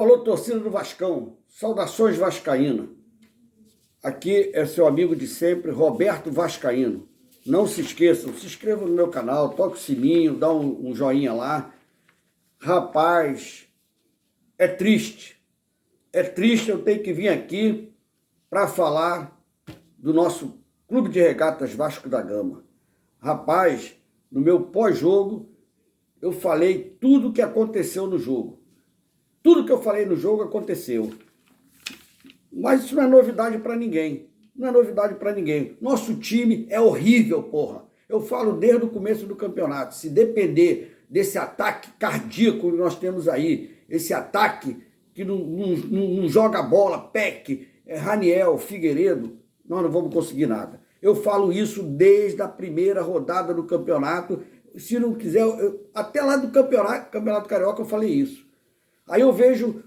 Alô, alô, torcida do Vascão. Saudações vascaína. Aqui é seu amigo de sempre, Roberto Vascaíno. Não se esqueçam, se inscrevam no meu canal, toque o sininho, dá um joinha lá. Rapaz, é triste. É triste eu ter que vir aqui para falar do nosso Clube de Regatas Vasco da Gama. Rapaz, no meu pós-jogo, eu falei tudo o que aconteceu no jogo. Tudo que eu falei no jogo aconteceu. Mas isso não é novidade para ninguém. Não é novidade para ninguém. Nosso time é horrível, porra. Eu falo desde o começo do campeonato. Se depender desse ataque cardíaco que nós temos aí, esse ataque que não joga bola, Peck, Raniel, Figueiredo, nós não vamos conseguir nada. Eu falo isso desde a primeira rodada do campeonato. Se não quiser, até lá do Campeonato Carioca eu falei isso. Aí eu vejo,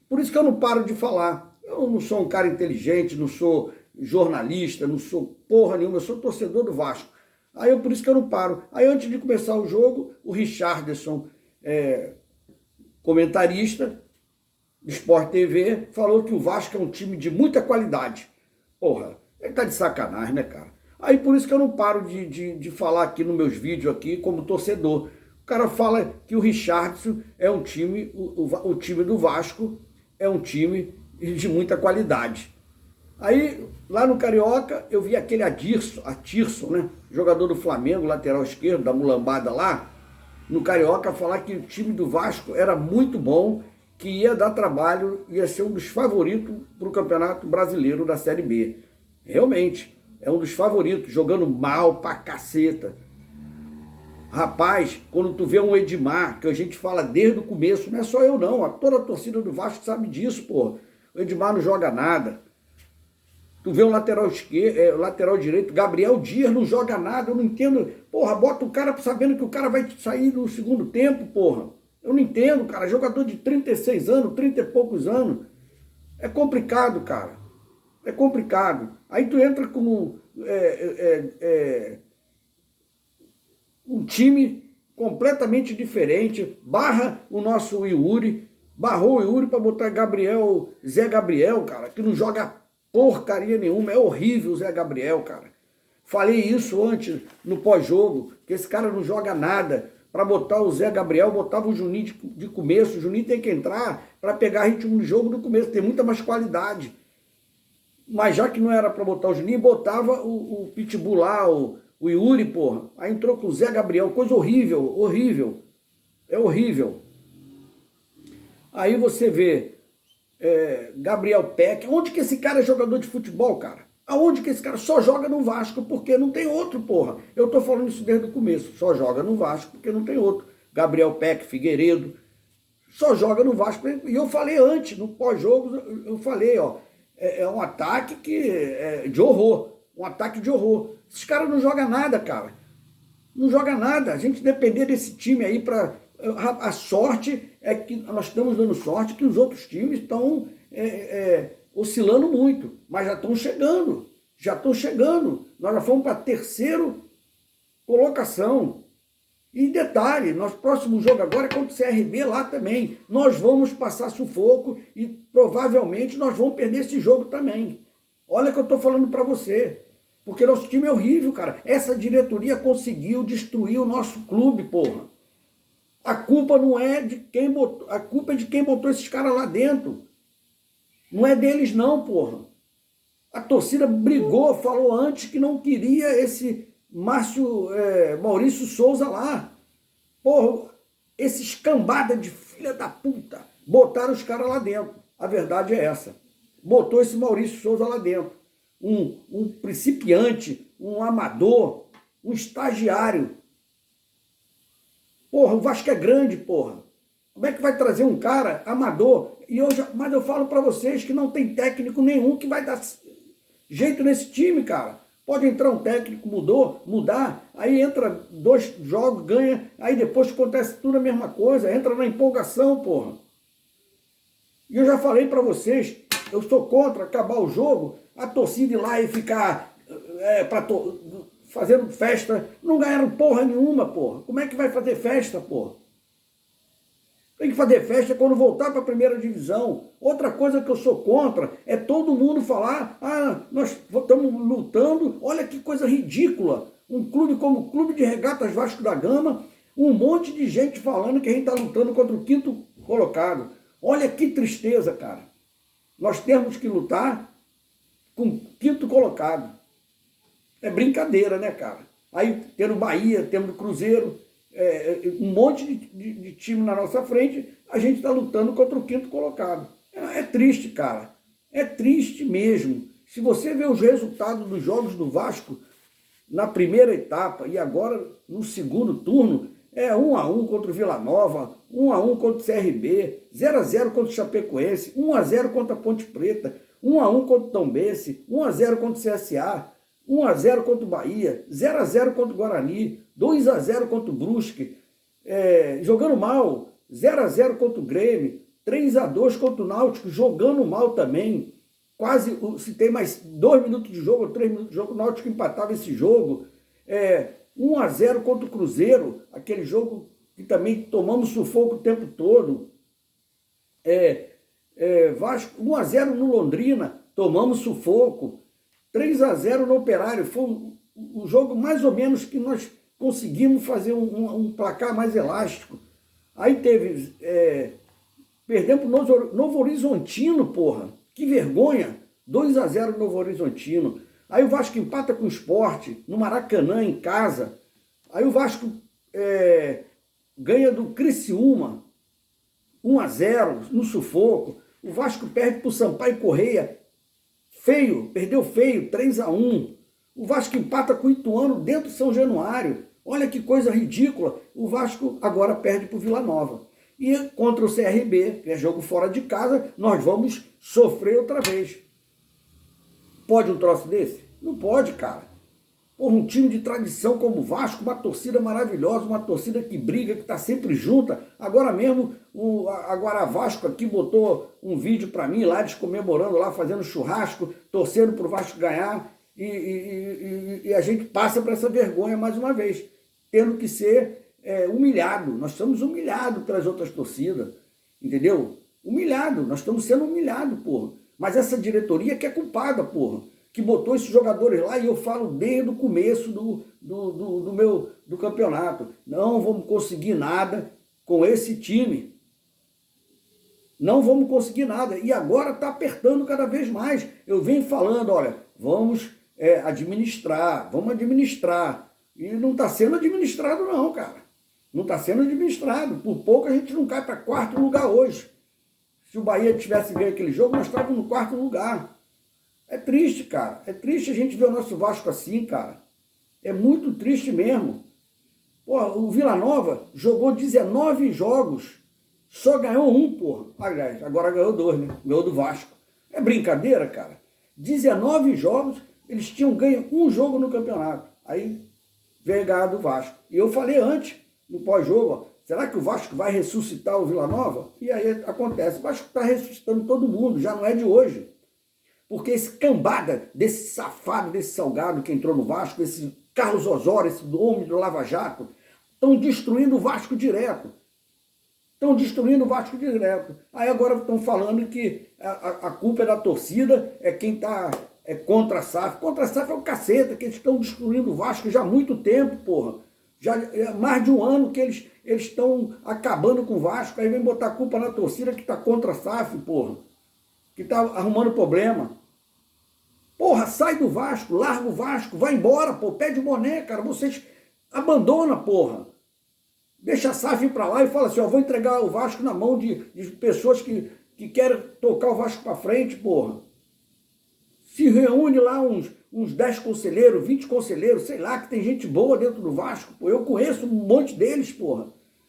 por isso que eu não paro de falar. Eu não sou um cara inteligente, não sou jornalista, não sou porra nenhuma, eu sou torcedor do Vasco. Aí por isso que eu não paro. Aí antes de começar o jogo, o Richarlison, comentarista do Sport TV, falou que o Vasco é um time de muita qualidade. Porra, ele tá de sacanagem, né, cara? Aí por isso que eu não paro de falar aqui nos meus vídeos aqui como torcedor. O cara fala que o Richarlison é um time, o time do Vasco é um time de muita qualidade. Aí, lá no Carioca, eu vi aquele Atirson, né? Jogador do Flamengo, lateral esquerdo, da mulambada lá, no Carioca, falar que o time do Vasco era muito bom, que ia dar trabalho, ia ser um dos favoritos para o Campeonato Brasileiro da Série B. Realmente, é um dos favoritos, jogando mal pra caceta. Rapaz, quando tu vê um Edmar, que a gente fala desde o começo, não é só eu não, toda a torcida do Vasco sabe disso, pô. O Edmar não joga nada. Tu vê um lateral esquerdo, lateral direito, Gabriel Dias não joga nada, eu não entendo. Porra, bota o cara sabendo que o cara vai sair no segundo tempo, porra. Eu não entendo, cara. Jogador de 36 anos, 30 e poucos anos. É complicado, cara. É complicado. Aí tu entra como um time completamente diferente, barra o nosso Yuri, barrou o Yuri para botar Zé Gabriel, cara, que não joga porcaria nenhuma, é horrível o Zé Gabriel, cara. Falei isso antes, no pós-jogo, que esse cara não joga nada. Para botar o Zé Gabriel, botava o Juninho de começo, o Juninho tem que entrar para pegar ritmo de jogo no começo, tem muita mais qualidade. Mas já que não era para botar o Juninho, botava o Pitbull lá, o Yuri, porra. Aí entrou com o Zé Gabriel, coisa horrível, horrível. É horrível. Aí você vê Gabriel Peck. Onde que esse cara é jogador de futebol, cara? Aonde que esse cara só joga no Vasco? Porque não tem outro, porra. Eu tô falando isso desde o começo. Só joga no Vasco porque não tem outro. Gabriel Peck, Figueiredo. Só joga no Vasco. E eu falei antes, no pós-jogo, eu falei, ó. É um ataque de horror. Um ataque de horror. Esses caras não jogam nada, cara. Não joga nada. A gente depender desse time aí para... A sorte é que nós estamos dando sorte que os outros times estão oscilando muito. Mas já estão chegando. Já estão chegando. Nós já fomos para a terceira colocação. E detalhe, nosso próximo jogo agora é contra o CRB lá também. Nós vamos passar sufoco e provavelmente nós vamos perder esse jogo também. Olha que eu estou falando para você. Porque nosso time é horrível, cara. Essa diretoria conseguiu destruir o nosso clube, porra. A culpa não é de quem botou, a culpa é de quem botou esses caras lá dentro. Não é deles não, porra. A torcida brigou, falou antes que não queria esse Maurício Souza lá. Porra, esses cambada de filha da puta botaram os caras lá dentro. A verdade é essa. Botou esse Maurício Souza lá dentro. Um principiante, um amador, um estagiário. Porra, o Vasco é grande, porra. Como é que vai trazer um cara amador? Mas eu falo para vocês que não tem técnico nenhum que vai dar jeito nesse time, cara. Pode entrar um técnico, mudar, aí entra 2 jogos, ganha, aí depois acontece tudo a mesma coisa, entra na empolgação, porra. E eu já falei para vocês, eu sou contra acabar o jogo, a torcida ir lá e ficar fazendo festa. Não ganharam porra nenhuma, porra. Como é que vai fazer festa, porra? Tem que fazer festa quando voltar para a primeira divisão. Outra coisa que eu sou contra é todo mundo falar, nós estamos lutando, olha que coisa ridícula. Um clube como o Clube de Regatas Vasco da Gama, um monte de gente falando que a gente está lutando contra o quinto colocado. Olha que tristeza, cara. Nós temos que lutar com o quinto colocado. É brincadeira, né, cara? Aí temos o Bahia, temos o Cruzeiro, um monte de time na nossa frente, a gente está lutando contra o quinto colocado. É triste, cara. É triste mesmo. Se você vê os resultados dos jogos do Vasco na primeira etapa e agora no segundo turno, 1-1 contra o Vila Nova, 1-1 contra o CRB, 0-0 contra o Chapecoense, 1-0 contra a Ponte Preta, 1-1 contra o Tombense, 1-0 contra o CSA, 1-0 contra o Bahia, 0-0 contra o Guarani, 2-0 contra o Brusque, jogando mal, 0-0 contra o Grêmio, 3-2 contra o Náutico, jogando mal também. Quase, se tem mais 2 minutos de jogo, 3 minutos de jogo, o Náutico empatava esse jogo. 1-0 contra o Cruzeiro, aquele jogo que também tomamos sufoco o tempo todo. Vasco, 1-0 no Londrina, tomamos sufoco. 3-0 no Operário, foi um jogo mais ou menos que nós conseguimos fazer um placar mais elástico. Aí teve, perdemos pro Novo Horizontino, porra, que vergonha, 2-0 no Novo Horizontino. Aí o Vasco empata com o Sport, no Maracanã, em casa. Aí o Vasco ganha do Criciúma, 1-0, no sufoco. O Vasco perde para o Sampaio Correia, feio, perdeu feio, 3-1. O Vasco empata com o Ituano dentro de São Januário. Olha que coisa ridícula. O Vasco agora perde para o Vila Nova. E contra o CRB, que é jogo fora de casa, nós vamos sofrer outra vez. Pode um troço desse? Não pode, cara. Porra, um time de tradição como o Vasco, uma torcida maravilhosa, uma torcida que briga, que está sempre junta. Agora mesmo, agora Vasco aqui botou um vídeo para mim lá, eles comemorando lá, fazendo churrasco, torcendo para o Vasco ganhar. E a gente passa por essa vergonha mais uma vez, tendo que ser humilhado. Nós estamos humilhados pelas outras torcidas, entendeu? Humilhado, nós estamos sendo humilhados, porra. Mas essa diretoria que é culpada, porra, que botou esses jogadores lá, e eu falo desde o começo do campeonato. Não vamos conseguir nada com esse time. Não vamos conseguir nada. E agora está apertando cada vez mais. Eu venho falando, olha, vamos administrar, vamos administrar. E não está sendo administrado não, cara. Não está sendo administrado. Por pouco a gente não cai para 4º lugar hoje. Se o Bahia tivesse ganho aquele jogo, nós estávamos no 4º lugar. É triste, cara. É triste a gente ver o nosso Vasco assim, cara. É muito triste mesmo. Pô, o Vila Nova jogou 19 jogos. Só ganhou 1, porra. Aliás, agora ganhou 2, né? Ganhou do Vasco. É brincadeira, cara. 19 jogos, eles tinham ganho 1 jogo no campeonato. Aí veio ganhar do Vasco. E eu falei antes, no pós-jogo, será que o Vasco vai ressuscitar o Vila Nova? E aí acontece. O Vasco está ressuscitando todo mundo, já não é de hoje. Porque esse cambada desse safado, desse salgado que entrou no Vasco, esse Carlos Osório, esse homem do Lava Jato, estão destruindo o Vasco direto. Estão destruindo o Vasco direto. Aí agora estão falando que a culpa é da torcida, é quem está contra a SAF. Contra a SAF é o caceta, que eles estão destruindo o Vasco já há muito tempo, porra. Já é mais de um ano que eles estão acabando com o Vasco, aí vem botar a culpa na torcida que está contra a SAF, porra. Que está arrumando problema. Porra, sai do Vasco, larga o Vasco, vai embora, pô, pede o boné, cara, vocês abandona, porra. Deixa a SAF ir pra lá e fala assim, ó, vou entregar o Vasco na mão de pessoas que querem tocar o Vasco pra frente, porra. Se reúne lá uns 10 conselheiros, 20 conselheiros, sei lá, que tem gente boa dentro do Vasco, pô, eu conheço um monte deles, porra.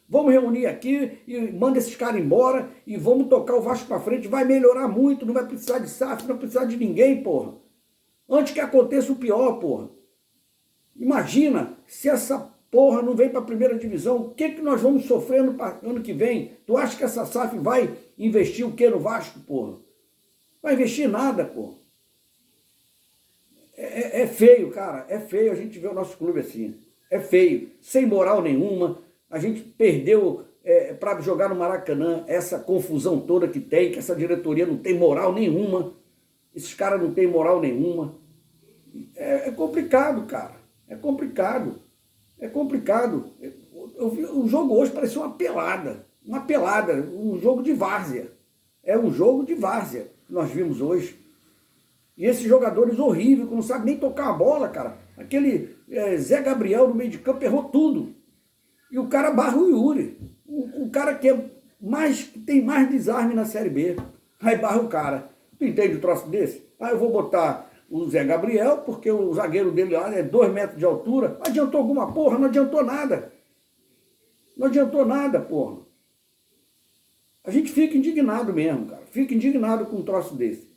Vamos reunir aqui e manda esses caras embora e vamos tocar o Vasco pra frente, vai melhorar muito, não vai precisar de SAF, não vai precisar de ninguém, porra. Antes que aconteça o pior, porra. Imagina se essa porra não vem para a primeira divisão, o que nós vamos sofrer no ano que vem? Tu acha que essa SAF vai investir o que no Vasco, porra? Vai investir nada, porra. É feio, cara. É feio a gente ver o nosso clube assim. É feio. Sem moral nenhuma. A gente perdeu para jogar no Maracanã, essa confusão toda que tem, que essa diretoria não tem moral nenhuma, esses caras não têm moral nenhuma. É complicado, cara, é complicado, é complicado. O jogo hoje parecia uma pelada, um jogo de várzea. É um jogo de várzea que nós vimos hoje. E esses jogadores horríveis, que não sabem nem tocar a bola, cara. Aquele Zé Gabriel no meio de campo errou tudo. E o cara barra o Yuri. O cara que tem mais desarme na Série B. Aí barra o cara. Tu entende o troço desse? Eu vou botar o Zé Gabriel, porque o zagueiro dele lá é 2 metros de altura. Adiantou alguma porra? Não adiantou nada. Não adiantou nada, porra. A gente fica indignado mesmo, cara. Fica indignado com um troço desse.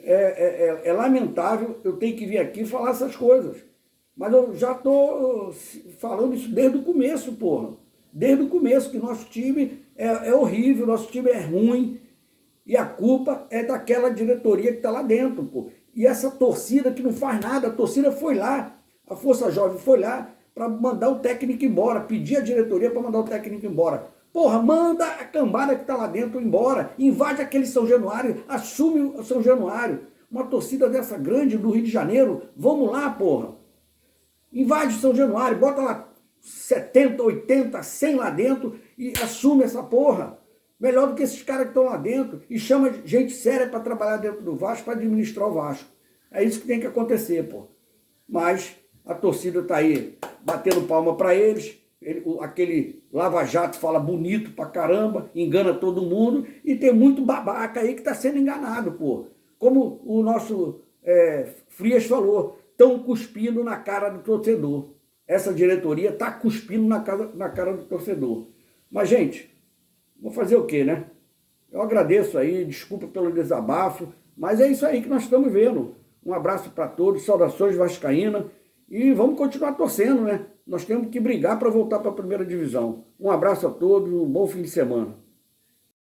É lamentável eu ter que vir aqui falar essas coisas. Mas eu já estou falando isso desde o começo, porra. Desde o começo, que nosso time é horrível, nosso time é ruim. E a culpa é daquela diretoria que está lá dentro, pô. E essa torcida que não faz nada, a torcida foi lá, a Força Jovem foi lá para mandar o técnico embora, pedir a diretoria para mandar o técnico embora. Porra, manda a cambada que está lá dentro embora, invade aquele São Januário, assume o São Januário. Uma torcida dessa grande do Rio de Janeiro, vamos lá, porra. Invade o São Januário, bota lá 70, 80, 100 lá dentro e assume essa porra. Melhor do que esses caras que estão lá dentro e chama gente séria para trabalhar dentro do Vasco, para administrar o Vasco. É isso que tem que acontecer, pô. Mas a torcida está aí batendo palma para eles. Aquele Lava Jato fala bonito pra caramba, engana todo mundo, e tem muito babaca aí que está sendo enganado, pô. Como o nosso Frias falou, estão cuspindo na cara do torcedor. Essa diretoria está cuspindo na cara do torcedor. Mas, gente, vou fazer o quê, né? Eu agradeço aí, desculpa pelo desabafo, mas é isso aí que nós estamos vendo. Um abraço para todos, saudações vascaína, e vamos continuar torcendo, né? Nós temos que brigar para voltar para a primeira divisão. Um abraço a todos, um bom fim de semana.